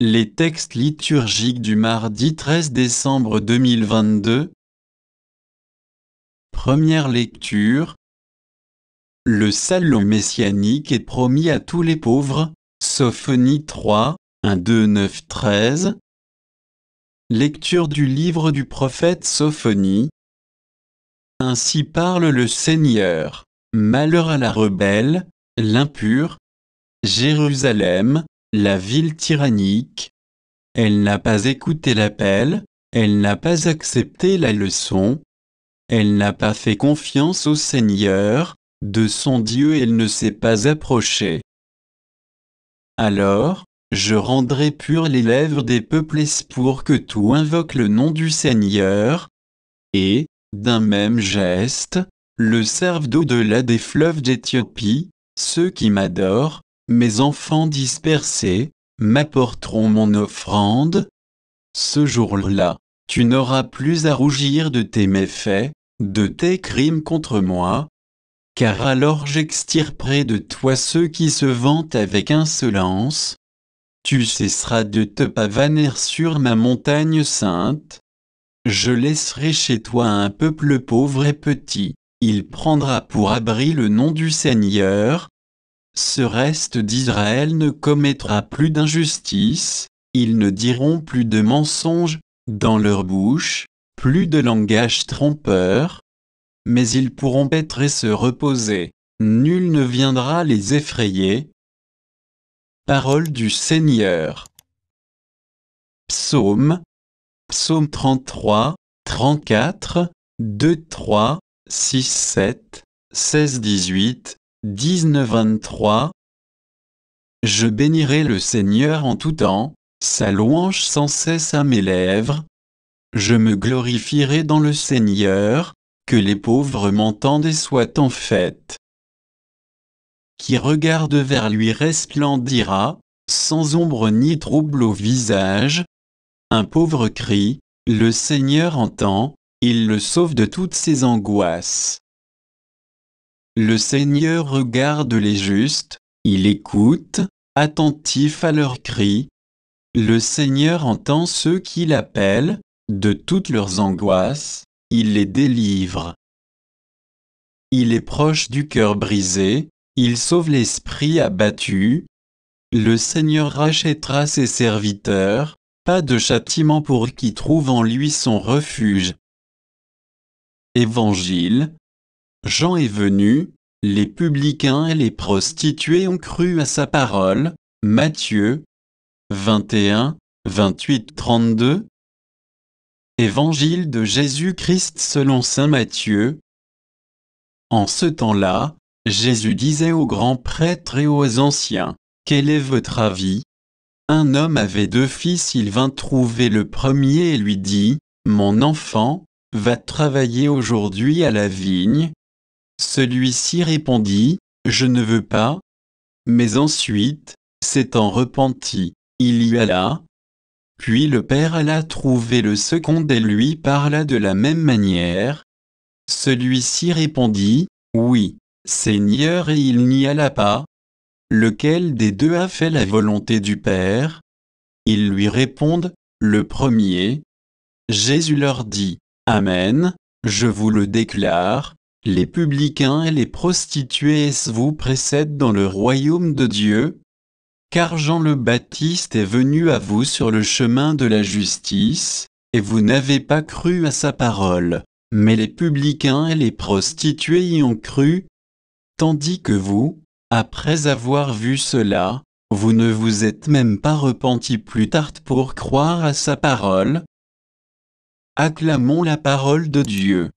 Les textes liturgiques du mardi 13 décembre 2022. Première lecture. Le salut messianique est promis à tous les pauvres. Sophonie 3, 1, 2, 9, 13. Lecture du livre du prophète Sophonie. Ainsi parle le Seigneur. Malheur à la rebelle, l'impure, Jérusalem, la ville tyrannique. Elle n'a pas écouté l'appel, elle n'a pas accepté la leçon. Elle n'a pas fait confiance au Seigneur, de son Dieu elle ne s'est pas approchée. Alors, je rendrai pures les lèvres des peuples pour que tout invoque le nom du Seigneur. Et, d'un même geste, le servent d'au-delà des fleuves d'Éthiopie, ceux qui m'adorent, mes enfants dispersés, m'apporteront mon offrande. Ce jour-là, tu n'auras plus à rougir de tes méfaits, de tes crimes contre moi. Car alors j'extirperai de toi ceux qui se vantent avec insolence. Tu cesseras de te pavaner sur ma montagne sainte. Je laisserai chez toi un peuple pauvre et petit. Il prendra pour abri le nom du Seigneur. Ce reste d'Israël ne commettra plus d'injustice. Ils ne diront plus de mensonges dans leur bouche, plus de langage trompeur. Mais ils pourront paître et se reposer. Nul ne viendra les effrayer. Parole du Seigneur. Psaume 33, 34, 2, 3, 6, 7, 16, 18, 19, 23. Je bénirai le Seigneur en tout temps, sa louange sans cesse à mes lèvres. Je me glorifierai dans le Seigneur, que les pauvres m'entendent et soient en fête. Qui regarde vers lui resplendira, sans ombre ni trouble au visage. Un pauvre crie, le Seigneur entend, il le sauve de toutes ses angoisses. Le Seigneur regarde les justes, il écoute, attentif à leurs cris. Le Seigneur entend ceux qui l'appellent, de toutes leurs angoisses, il les délivre. Il est proche du cœur brisé, il sauve l'esprit abattu. Le Seigneur rachètera ses serviteurs, pas de châtiment pour qui trouve en lui son refuge. Évangile. Jean est venu, les publicains et les prostituées ont cru à sa parole. Matthieu 21, 28, 32. Évangile de Jésus-Christ selon saint Matthieu. En ce temps-là, Jésus disait aux grands prêtres et aux anciens, « Quel est votre avis ? Un homme avait 2 fils, il vint trouver le premier et lui dit, « Mon enfant, va travailler aujourd'hui à la vigne. » Celui-ci répondit, « Je ne veux pas. » Mais ensuite, s'étant repenti, il y alla. Puis le père alla trouver le second et lui parla de la même manière. Celui-ci répondit, « Oui, Seigneur, et il n'y alla pas. » Lequel des 2 a fait la volonté du Père? Ils lui répondent, « Le premier. » Jésus leur dit, « Amen, je vous le déclare, les publicains et les prostituées vous précèdent dans le royaume de Dieu. Car Jean le Baptiste est venu à vous sur le chemin de la justice, et vous n'avez pas cru à sa parole, mais les publicains et les prostituées y ont cru. Tandis que vous, après avoir vu cela, vous ne vous êtes même pas repentis plus tard pour croire à sa parole. Acclamons la parole de Dieu.